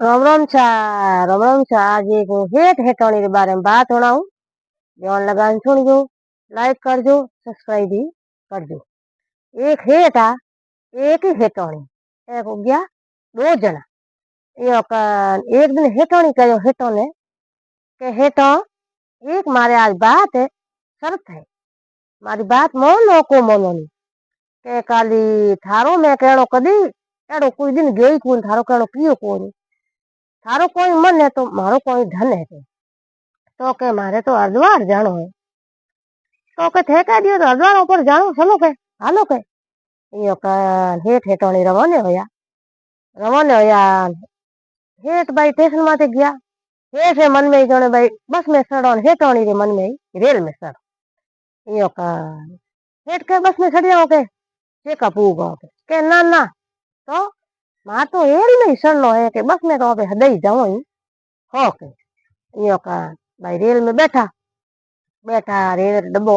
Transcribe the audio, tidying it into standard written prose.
राम राम छा। आज एक हेठ हेठाणी के बारे में बात होना हूँ। ध्यान लगान सुनजो, लाइक करजो, सब्सक्राइब भी करजो। एक हेठ आ, एक ही हेठाणी। एक हो गया दो जना। एक दिन हेठाणी कहो हेठो ने के हेठो एक मारे आज बात है, शर्त है। मारी बात मोनो को मोनो नहीं के काली थारो मैं कहनो कदी एड़ो कोई दिन गई कौन थारो कहनो कियो कोनी। थारो कोई मन है तो मारो कोई धन है तो के मारे तो हरिद्वार जानो है तो के थे कह दियो तो हरिद्वार ऊपर जानो चलो के हालो के यो का हेठ हेठोनी रवाने होया हेठ भाई स्टेशन माथे गया। हेठ रे मन में ही जने भाई बस में सड़ो हेठोनी रे मन में ही रेल में सड़ यो का हेठ के बस में चढ़िया के चेका पूगो के ना ना तो मां तो रेल में ही सड़नो है के बस में तो अबे हदई जाओ ही हो के यो का भाई रेल में बैठा बैठा रेल डब्बो